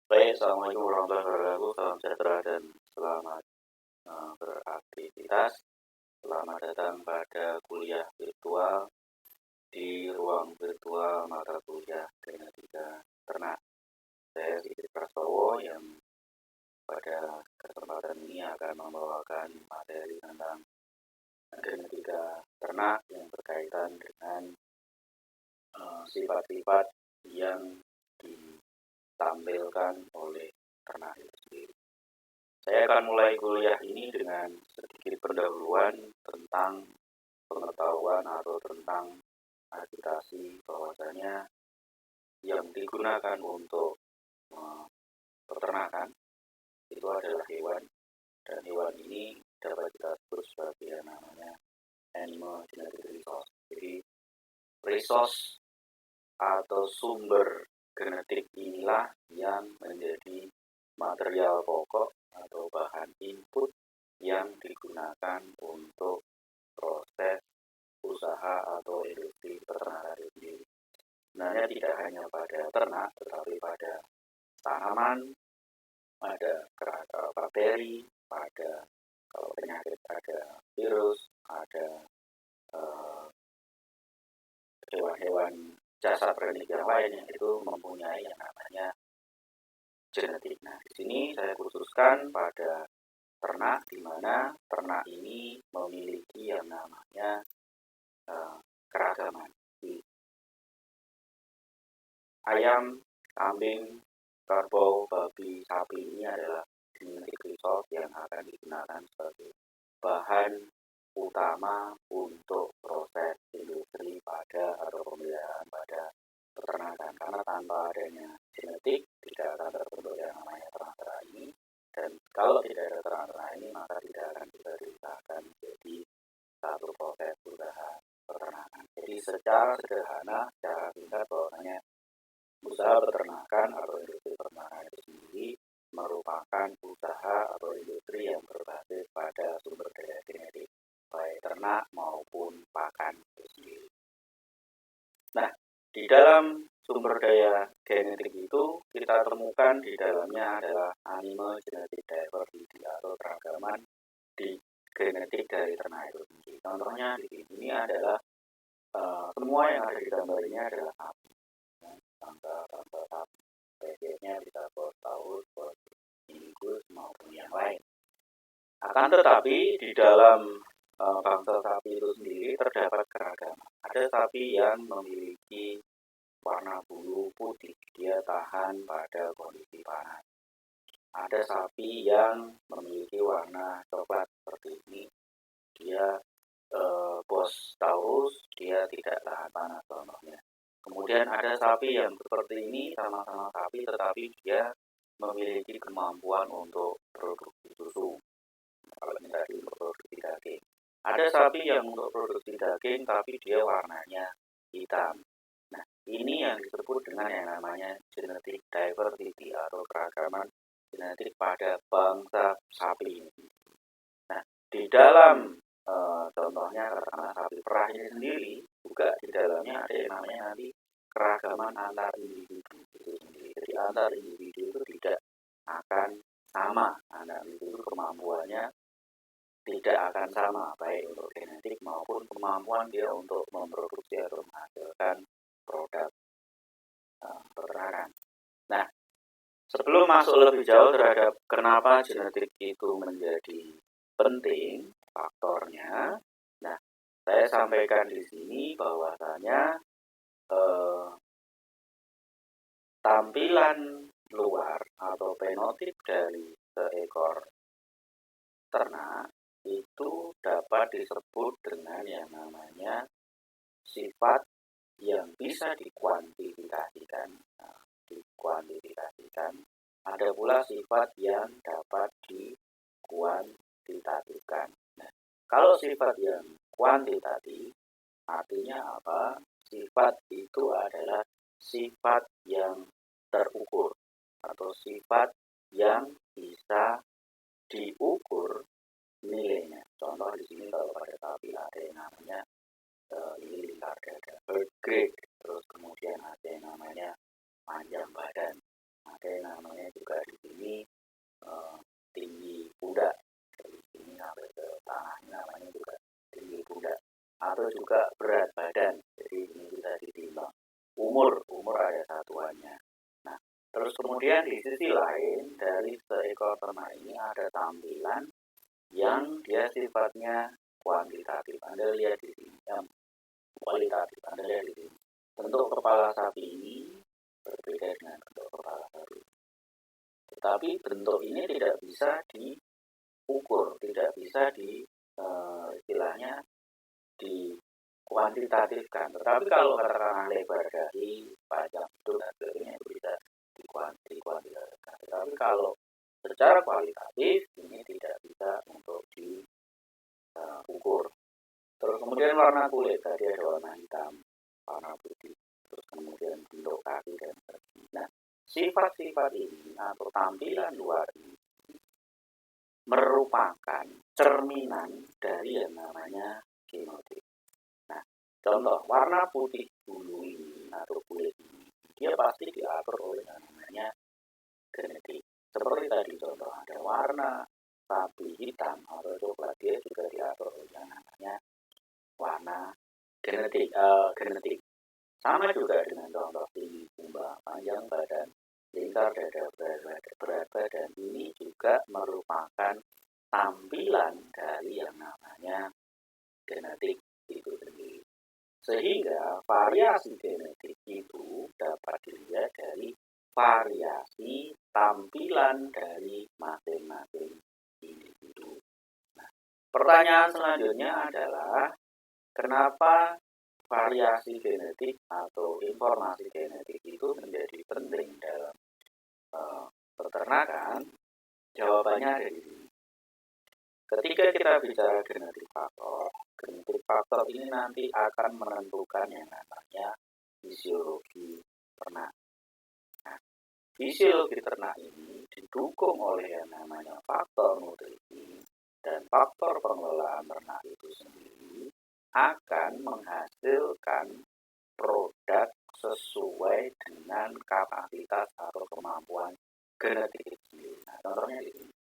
Baik, Assalamualaikum warahmatullahi wabarakatuh. Salam sejahtera dan selamat beraktivitas. Selamat datang pada kuliah virtual di ruang virtual mata kuliah Genetika Ternak. Saya Sigit Prastowo yang pada kesempatan ini akan membawakan materi tentang genetika ternak yang berkaitan dengan sifat-sifat yang ditampilkan oleh ternak itu sendiri. Saya akan mulai kuliah ini dengan sedikit pendahuluan tentang pengetahuan atau tentang agitasi bahwasanya yang digunakan untuk peternakan itu adalah hewan, dan hewan ini dapat kita sebut sebagai yang namanya animal genetic resource. Jadi resource atau sumber genetik inilah yang menjadi material pokok atau bahan input yang digunakan untuk proses usaha atau industri peternakan itu sendiri. Sebenarnya tidak hanya pada ternak, tetapi pada tanaman, ada bakteri, pada kalau penyakit ada virus, ada hewan-hewan jasad renik yang lain yang itu mempunyai yang namanya genetik. Nah, di sini saya khususkan pada ternak, di mana ternak ini memiliki yang namanya keragaman. Ayam, kambing, kerbau, babi, sapi ini adalah genetic resource yang akan digunakan sebagai bahan utama untuk proses industri pada atau pemeliharaan pada peternakan. Karena tanpa adanya genetik tidak akan terbentuk yang namanya ternak ini, dan kalau tidak ada ternak ini maka tidak akan bisa diusahakan menjadi satu proses usaha peternakan. Jadi secara sederhana, secara singkat bahwasanya usaha peternakan atau industri peternakan itu sendiri merupakan usaha atau industri yang berbasis pada sumber daya genetik, baik ternak maupun pakan itu sendiri. Nah, di dalam sumber daya genetik itu kita temukan di dalamnya adalah animal genetic diversity atau keragaman di genetik dari ternak itu sendiri. Contohnya di sini adalah semua yang ada di gambar ini adalah sapi. Bangsa sapi, spesiesnya bisa bos taus, bos ingus maupun yang lain. Akan tetapi di dalam bangsa sapi itu sendiri terdapat keragaman. Ada sapi yang memiliki warna bulu putih, dia tahan pada kondisi panas. Ada sapi yang memiliki warna coklat seperti ini, dia bos taurus, dia tidak tahan panas contohnya. Kemudian ada sapi yang seperti ini, sama-sama sapi tetapi dia memiliki kemampuan untuk produksi susu. Kalau ini tadi untuk produksi daging. Ada sapi yang untuk produksi daging tapi dia warnanya hitam. Nah, ini yang disebut dengan yang namanya genetic diversity atau keragaman genetik pada bangsa sapi. Nah, di dalam contohnya karena sapi perah ini sendiri juga di dalamnya ada yang namanya nanti keragaman antar individu itu sendiri. Jadi antar individu itu tidak akan sama, antar individu kemampuannya tidak akan sama baik untuk genetik maupun kemampuan dia untuk memproduksi atau menghasilkan produk peternakan. Nah, sebelum masuk lebih jauh terhadap kenapa genetik itu menjadi penting faktornya, nah saya sampaikan di sini bahwasanya tampilan luar atau fenotip dari seekor ternak itu dapat disebut dengan yang namanya sifat yang bisa dikuantifikasikan. Ada pula sifat yang dapat dikuantitatifkan. Nah, kalau sifat yang kuantitatif artinya apa? Sifat itu adalah sifat yang terukur atau sifat yang bisa diukur nilainya. Contoh di sini kalau pada sapi ada yang namanya ini lingkar dada, bird grade, terus kemudian ada yang namanya panjang badan, ada yang namanya juga juga berat badan. Jadi ini bisa ditimbang. Umur ada satuannya. Nah, terus kemudian di sisi lain dari seekor ternak ini ada tampilan yang dia sifatnya kuantitatif. Anda lihat di sini, kualitatif. Anda lihat di sini. Bentuk kepala sapi ini berbeda dengan bentuk kepala sapi. Tetapi bentuk ini tidak bisa diukur, tidak bisa istilahnya di kuantitatifkan. Tetapi kalau katakanlah lebar dahi, panjang hidung dan sebagainya itu bisa dikuantitatifkan. Tetapi kalau secara kualitatif ini tidak bisa untuk diukur. Terus kemudian warna kulit, tadi ada warna hitam, warna putih, terus kemudian bentuk kaki dan sebagainya. Nah, sifat-sifat ini atau tampilan luar ini merupakan cerminan dari yang namanya genotip. Nah, contoh warna putih bulu ini atau kulit ini, dia pasti diatur oleh yang namanya genetik. Seperti tadi contoh ada warna sapi hitam atau coklat, dia juga diatur oleh yang namanya warna genetik. Sama juga dengan contoh tinggi kumbang, panjang badan, lingkar dada, berat badan, ini juga merupakan tampilan dari yang namanya genetik itu sendiri. Sehingga variasi genetik itu dapat dilihat dari variasi tampilan dari masing-masing individu. Nah, pertanyaan selanjutnya adalah kenapa variasi genetik atau informasi genetik itu menjadi penting dalam peternakan? Jawabannya ada di sini. Ketika kita bicara genetik faktor ini nanti akan menentukan yang namanya fisiologi ternak. Nah, fisiologi ternak ini didukung oleh yang namanya faktor nutrisi dan faktor pengelolaan ternak itu sendiri akan menghasilkan produk sesuai dengan kapasitas atau kemampuan genetik itu sendiri. Nah, contohnya di sini.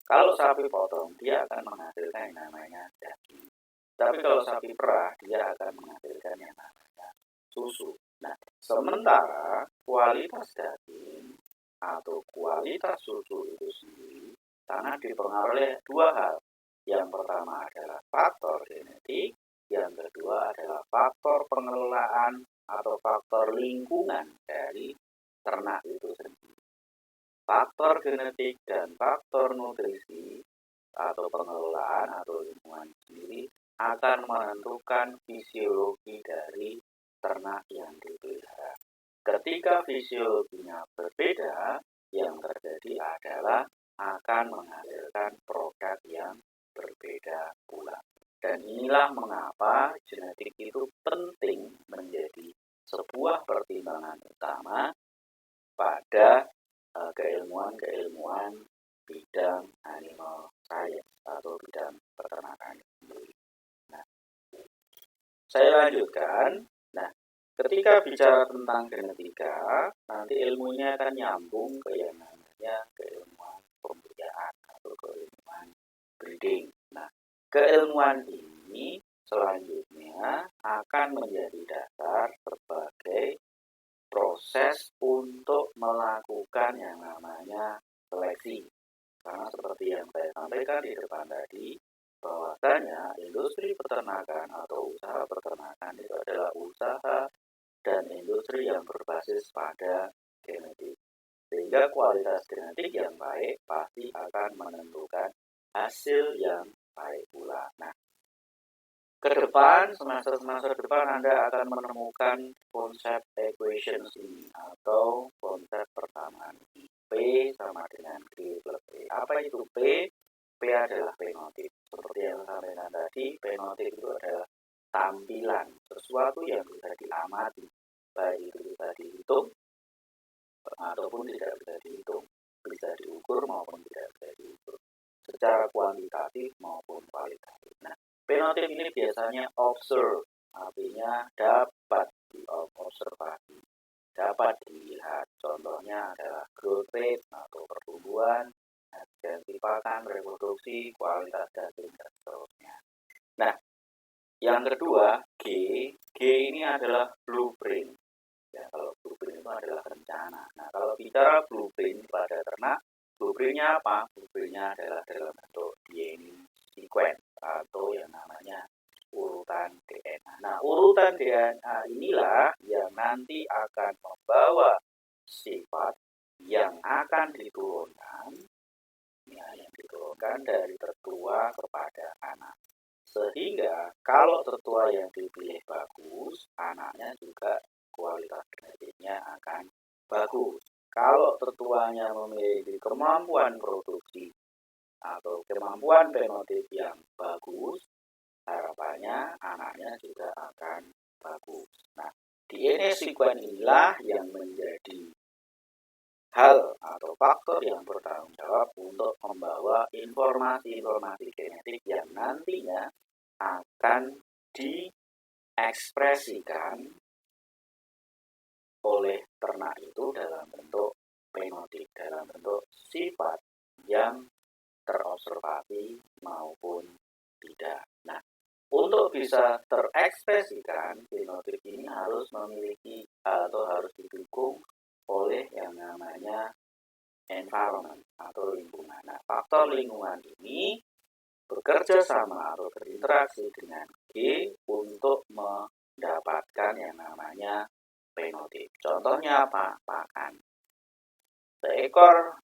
Kalau sapi potong, dia akan menghasilkan yang namanya daging. Tapi kalau sapi perah, dia akan menghasilkan yang namanya susu. Nah, sementara kualitas daging atau kualitas susu itu sendiri sangat dipengaruhi oleh dua hal. Yang pertama adalah faktor genetik, yang kedua adalah faktor pengelolaan atau faktor lingkungan dari ternak itu sendiri. Faktor genetik dan faktor nutrisi atau pengelolaan atau lingkungan sendiri akan menentukan fisiologi dari ternak yang dipelihara. Ketika fisiologinya berbeda, yang terjadi adalah akan menghasilkan produk yang berbeda pula. Dan inilah mengapa genetik itu penting menjadi sebuah pertimbangan utama pada keilmuan bidang animal science atau bidang peternakan sendiri. Nah, saya lanjutkan. Nah, ketika bicara tentang genetika, nanti ilmunya akan nyambung ke yang namanya keilmuan pembudayaan atau keilmuan breeding. Nah, keilmuan ini selanjutnya akan menjadi dasar sebagai proses untuk melakukan yang namanya seleksi. Karena seperti yang saya sampaikan di depan tadi, bahwasanya industri peternakan atau usaha peternakan itu adalah usaha dan industri yang berbasis pada genetik. Sehingga kualitas genetik yang baik pasti akan menentukan hasil yang baik pula. Nah, ke depan, semester depan Anda akan menemukan konsep equations ini atau konsep persamaan ini. P sama dengan Q plus P. Apa itu P? P adalah penotip. Seperti yang saya sampaikan tadi, penotip itu adalah tampilan sesuatu yang bisa diamati, baik itu bisa dihitung ataupun tidak bisa dihitung, bisa diukur maupun tidak bisa diukur, secara kuantitatif maupun kualitatif. Nah, penotip ini biasanya observe, artinya dapat diobservasi, dapat dilihat. Contohnya adalah growth rate atau pertumbuhan, hasil pakan, reproduksi, kualitas daging, dan seterusnya. Nah, yang kedua, adalah blueprint. Ya, kalau blueprint itu adalah rencana. Nah, kalau bicara blueprint pada ternak, blueprintnya apa? Blueprintnya adalah dalam bentuk DNA sequence atau yang namanya urutan DNA. Nah, urutan DNA inilah yang nanti akan membawa sifat yang akan diturunkan, ya, yang diturunkan dari tertua kepada anak. Sehingga kalau tertua yang dipilih bagus, anaknya juga kualitas genetiknya akan bagus. Kalau tertuanya memiliki kemampuan produksi atau kemampuan fenotip yang bagus, harapannya anaknya juga akan bagus. Nah, DNA sequence inilah yang menjadi hal atau faktor yang bertanggung jawab untuk membawa informasi-informasi genetik yang nantinya akan diekspresikan oleh ternak itu dalam bentuk fenotip, dalam bentuk sifat yang terobservasi maupun tidak. Nah, untuk bisa terekspresikan, fenotip ini harus memiliki atau harus didukung oleh yang namanya environment atau lingkungan. Nah, faktor lingkungan ini bekerja sama atau berinteraksi dengan G untuk mendapatkan yang namanya fenotip. Contohnya apa? Pakan. Seekor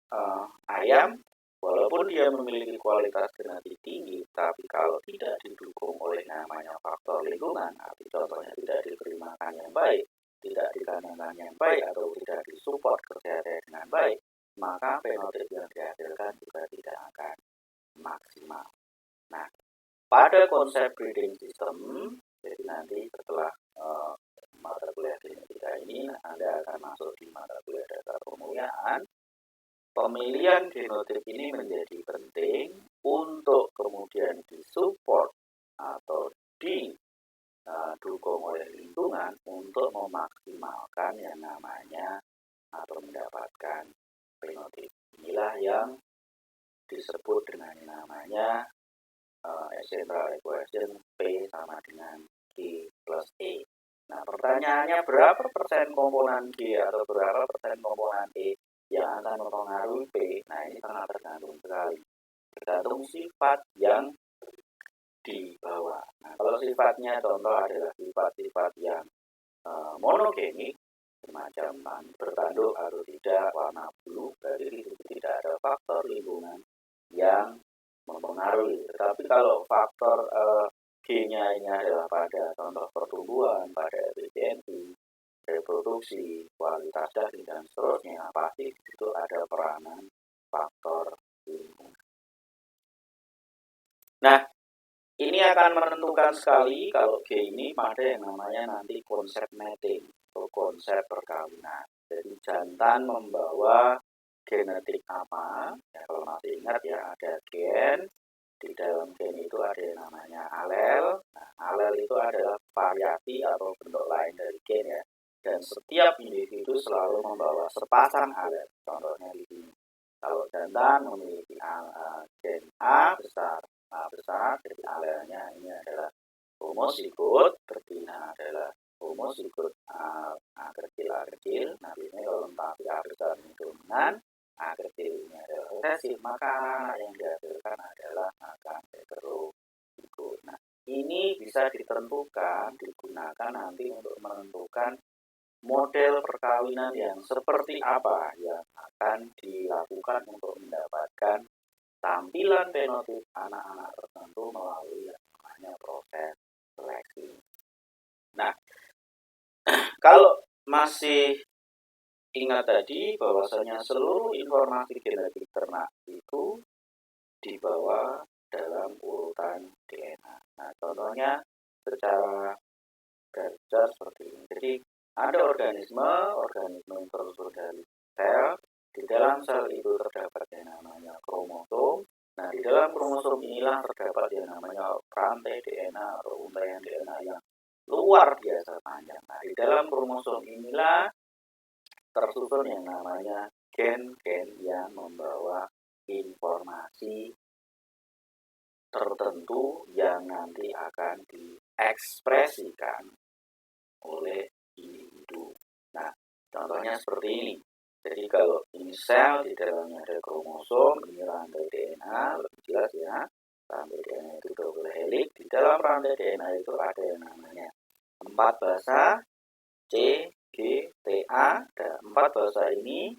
ayam, walaupun dia memiliki kualitas genetik tinggi, tapi kalau tidak didukung oleh namanya faktor lingkungan, arti contohnya tidak diberi makan yang baik, tidak dikandangkan yang baik, atau tidak disupport kesehatan dengan baik, maka fenotip yang dihasilkan juga tidak akan maksimal. Nah, pada konsep breeding system, jadi nanti setelah mata kuliah genetika ini, Anda akan masuk di mata kuliah dasar pemuliaan. Pemilihan genotip ini menjadi penting untuk kemudian disupport atau didukung oleh lingkungan untuk memaksimalkan yang namanya atau mendapatkan fenotip. Inilah yang disebut dengan namanya central equation P sama dengan G plus E. Nah, pertanyaannya berapa persen komponen G atau berapa persen komponen E yang akan mempengaruhi P? Nah, ini sangat tergantung sekali. Tergantung sifat yang dibawa. Nah, kalau sifatnya contoh adalah sifat-sifat yang monogenik, semacam bertanduk atau tidak, warna bulu, berarti di situ tidak ada faktor lingkungan yang mempengaruhi. Tetapi kalau faktor G-nya ini adalah pada contoh pertumbuhan, pada efisiensi, reproduksi, kualitas daging, dan seterusnya, pasti di situ ada peranan faktor lingkungan. Nah, ini akan menentukan sekali kalau G ini pada yang namanya nanti konsep mating atau konsep perkawinan. Jadi jantan membawa genetik apa? Ya, kalau masih ingat ya, ada gen. Di dalam gen itu ada yang namanya alel. Nah, alel itu adalah variasi atau bentuk lain dari gen ya. Dan setiap individu selalu membawa sepasang alel. Contohnya di sini. Kalau jantan memiliki gen A besar, jadi alelnya ini adalah homozigot, betina adalah homozigot A kecil. Nah, ini kalau melengkapi A besar ini dominan, A kecil ini adalah resesif, maka anak yang dihasilkan adalah akan heterozigot. Nah, ini bisa digunakan nanti untuk menentukan model perkawinan yang seperti apa yang akan dilakukan untuk mendapatkan tampilan fenotip anak-anak tertentu melalui yang namanya proses seleksi. Nah, kalau masih ingat tadi bahwasanya seluruh informasi genetik ternak itu dibawa dalam urutan DNA. Nah, contohnya secara garis seperti ini. Jadi ada organisme yang tersusun dari sel. Di dalam sel itu terdapat yang namanya kromosom. Nah, di dalam kromosom inilah terdapat yang namanya rantai DNA atau untaian DNA yang luar biasa panjang. Nah, di dalam kromosom inilah tersusun yang namanya gen-gen yang membawa informasi tertentu yang nanti akan diekspresikan oleh individu. Nah, contohnya seperti ini. Jadi kalau ini sel, di dalamnya ada kromosom, ini rantai DNA, lebih jelas ya. Rantai DNA itu double helix. Di dalam rantai DNA itu ada yang namanya 4 basa, C, G, T, A. Dan 4 basa ini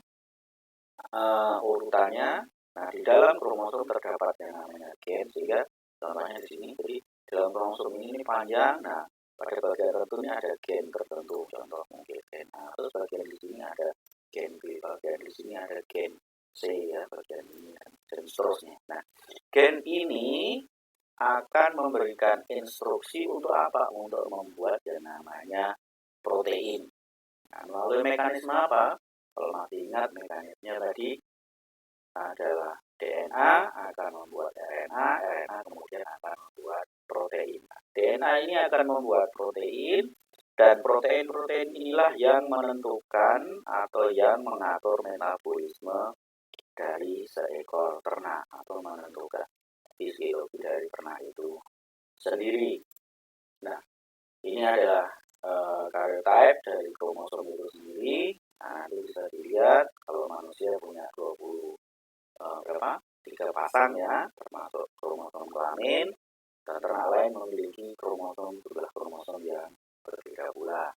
urutannya. Nah, di dalam kromosom terdapat yang namanya gen, sehingga contohnya di sini. Jadi dalam kromosom ini panjang. Nah, pada bagian tertentu ini ada gen tertentu. Contoh mungkin gen A. Terus bagian di sini ada gen B. Bagian di sini ada gen C ya. Bagian ini dan seterusnya. Nah, gen ini akan memberikan instruksi untuk apa? Untuk membuat yang namanya protein. Nah, melalui mekanisme apa? Kalau masih ingat mekanismenya tadi adalah DNA akan membuat RNA, RNA kemudian akan membuat protein. Nah, DNA ini akan membuat protein, dan protein-protein inilah yang menentukan atau yang mengatur metabolisme dari seekor ternak atau menentukan fisiologi dari ternak itu sendiri. Nah, ini adalah karyotype dari kromosom itu sendiri. Nah, nanti bisa dilihat kalau manusia punya 3 pasang ya, termasuk kromosom kelamin, dan ternak lain memiliki jumlah kromosom yang berbeda pula.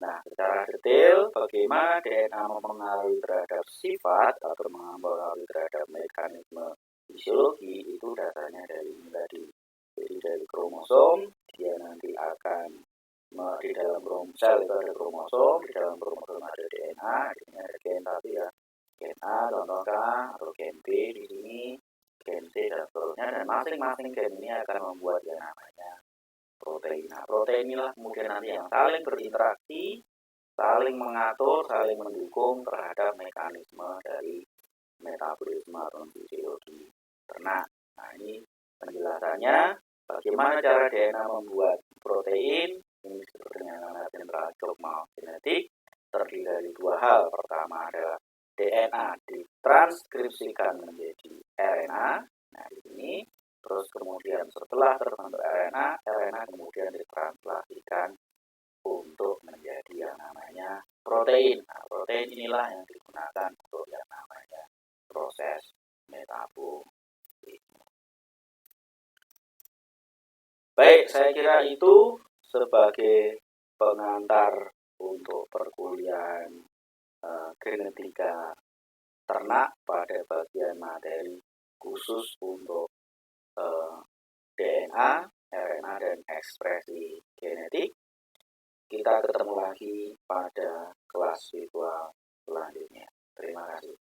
Nah, secara detail bagaimana DNA mempengaruhi terhadap sifat atau mempengaruhi terhadap mekanisme fisiologi itu dasarnya dari ini tadi. Jadi dari kromosom dia nanti akan di dalam sel itu ada kromosom, di dalam kromosom ada DNA, di sini ada gen tadi ya, gen A contoh K atau gen B di sini, gen C dan seterusnya, dan masing-masing gen ini akan membuat yang namanya protein. Nah, protein inilah kemudian nanti yang saling berinteraksi, saling mengatur, saling mendukung terhadap mekanisme dari metabolisme atau fisiologi ternak. Nah, ini penjelasannya bagaimana cara DNA membuat protein. Ini seperti yang namanya central dogma genetik, terdiri dari 2 hal. Pertama adalah DNA ditranskripsikan menjadi RNA. Nah, di sini terus kemudian setelah terbentuk RNA, RNA kemudian ditranslasikan untuk menjadi yang namanya protein. Nah, protein inilah yang digunakan untuk yang namanya proses metabolisme. Baik, saya kira itu sebagai pengantar untuk perkuliahan genetika ternak pada bagian materi khusus untuk DNA, RNA, dan ekspresi genetik. Kita ketemu lagi pada kelas virtual selanjutnya. Terima kasih.